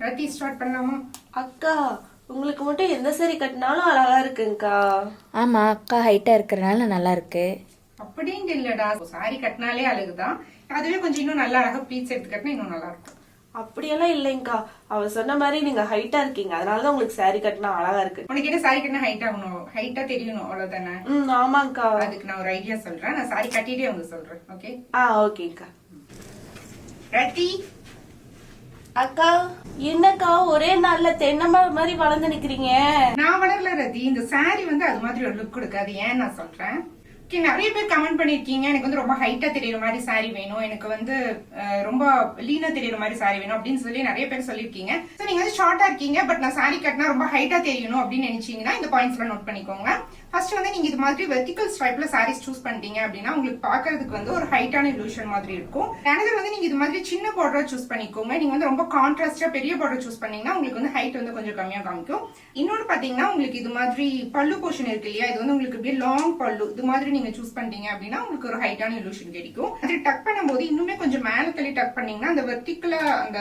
Rathi start பண்ணலாமா? அக்கா உங்களுக்கு மட்டும் எந்த saree கட்டினாலும் அழகா இருக்குங்கக்கா. ஆமா அக்கா ஹைட்டா இருக்கிறனால நல்லா இருக்கு. அப்படின்னு இல்லடா, சாரி கட்டினாலே அழகுதான். அதுவே கொஞ்சம் இன்னும் நல்லா அழகா ப்ளீட்ஸ் எடுத்து கட்டினா இன்னும் நல்லா இருக்கும். அப்படியெல்லாம் இல்லைங்கக்கா, அவ சொன்ன மாதிரி நீங்க ஹைட்டா இருக்கீங்க, அதனாலதான் உங்களுக்கு saree கட்டினா அழகா இருக்கு. உனக்கு என்ன சாரி கட்டினா ஹைட் ஆகணும், ஹைட்டா தெரியணும், அவ்வளவுதானே? ஆமாங்கக்கா. அதுக்கு நான் ஒரு ஐடியா சொல்றேன். நான் சாரி கட்டிட்டே உங்களுக்கு சொல்றேன். ஓகே? ஓகேங்கக்கா. ரத்தி, அக்கா என்னக்கா ஒரே நாள்ல தென்னை மரம் மாதிரி வளர்ந்து நிக்கிறீங்க? நான் வளரல ரத்தி, இந்த சாரி வந்து அது மாதிரி ஒரு லுக் கொடுக்காது. ஏன் நான் சொல்றேன். நிறைய பேர் கமெண்ட் பண்ணிருக்கீங்க, எனக்கு வந்து ரொம்ப ஹைட்டா தெரியற மாதிரி சாரி வேணும், எனக்கு வந்து ரொம்ப லீனா தெரியற மாதிரி சாரி வேணும் அப்படின்னு சொல்லி நிறைய பேர் சொல்லிருக்கீங்க. சோ நீங்க வந்து ஷார்ட்டா இருக்கீங்க, பட் நான் சாரி கட்டினா ரொம்ப ஹைட்டா தெரியணும் அப்படின்னு நினைச்சீங்கன்னா இந்த பாயிண்ட்ஸ் எல்லாம் நோட் பண்ணிக்கோங்க. ஃபர்ஸ்ட் வந்து நீங்க இது மாதிரி வெர்டிகல் ஸ்ட்ரைப்ல சாரீஸ் சூஸ் பண்ணிட்டீங்க அப்படின்னா உங்களுக்கு பாக்குறதுக்கு வந்து ஒரு ஹைட்டான illusion மாதிரி இருக்கும். அனதர் வந்து நீங்க இது மாதிரி சின்ன பார்டர் சூஸ் பண்ணிக்கோங்க. நீங்க வந்து ரொம்ப கான்ட்ராஸ்டா பெரிய பார்டர் சூஸ் பண்ணீங்கன்னா உங்களுக்கு வந்து ஹைட் வந்து கொஞ்சம் கம்மியா காமிக்கும். இன்னொன்னு பாத்தீங்கன்னா உங்களுக்கு இது மாதிரி பல்லு போர்ஷன் இருக்கு இல்லையா, இது வந்து உங்களுக்கு அப்படியே லாங் பல்லு, இது மாதிரி நீங்க சூஸ் பண்ணிட்டீங்க அப்படின்னா உங்களுக்கு ஒரு ஹைட்டான illusion கிடைக்கும். அது டக் பண்ணும்போது இன்னுமே கொஞ்சம் மேல தள்ளி டக் பண்ணீங்கன்னா அந்த வெர்டிகலா அந்த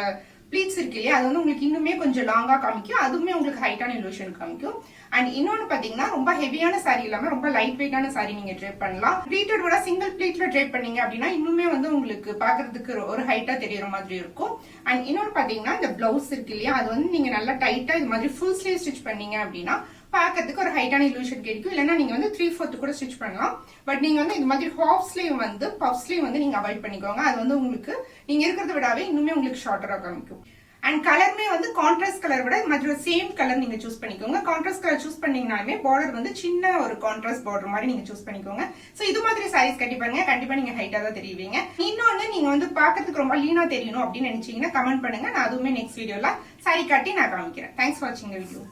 ப்ளீட்ஸ் இருக்கு இல்லையா, அது வந்து உங்களுக்கு இன்னுமே கொஞ்சம் லாங்கா காமிக்கும். அதுவுமே உங்களுக்கு ஹைட்டான illusion காமிக்கும். அண்ட் இன்னொன்னு பாத்தீங்கன்னா ரொம்ப ஹெவியான சாரி இல்லாம ரொம்ப லைட் வெயிட்டான சாரி நீங்க ட்ரேப் பண்ணலாம். ப்ளீட்டட் விட சிங்கிள் ப்ளீட்ல ட்ரேப் பண்ணீங்க அப்படின்னா இன்னுமே வந்து உங்களுக்கு பாக்குறதுக்கு ஒரு ஹைட்டா தெரியற மாதிரி இருக்கும். அண்ட் இன்னொன்னு பாத்தீங்கன்னா இந்த பிளவுஸ் இருக்கு இல்லையா, அது வந்து நீங்க நல்லா டைட்டா இது மாதிரி ஃபுல் ஸ்லீவ் ஸ்டிச் பண்ணீங்க அப்படின்னா பாக்கிறதுக்கு ஒரு ஹைட்டான illusion கிடைக்கும். இல்லைன்னா நீங்க வந்து 3/4 கூட ஸ்டிச் பண்ணலாம். பட் நீங்க வந்து இது மாதிரி ஹாஃப் ஸ்லீவ் வந்து பஃப் ஸ்லீவ் வந்து நீங்க அவாய்ட் பண்ணிக்கோங்க. அது வந்து உங்களுக்கு நீங்க இருக்கிறத விடாவே இன்னுமே உங்களுக்கு ஷார்ட்டரா காமிக்கும். அண்ட் கலருமே வந்து கான்ட்ராஸ்ட் கலர் விட மற்ற சேம் கலர் நீங்க சூஸ் பண்ணிக்கோங்க. கான்ட்ராஸ்ட் கலர் சூஸ் பண்ணீங்கனாலுமே பார்டர் வந்து சின்ன ஒரு கான்ட்ராஸ்ட் பார்டர் மாதிரி நீங்க சூஸ் பண்ணிக்கோங்க. சோ இது மாதிரி சாரீஸ் கட்டி பாருங்க, கண்டிப்பா நீங்க ஹைட்டா தான் தெரியுவீங்க. இன்னொன்னு நீங்க வந்து பாக்கிறதுக்கு ரொம்ப லீனா தெரியணும் அப்படின்னு நினைச்சீங்கன்னா கமெண்ட் பண்ணுங்க. நான் அதுவுமே நெக்ஸ்ட் வீடியோல சாரி கட்டி நான் காமிக்கிறேன். தேங்க்ஸ் ஃபார் வாட்சிங் தி வீடியோ.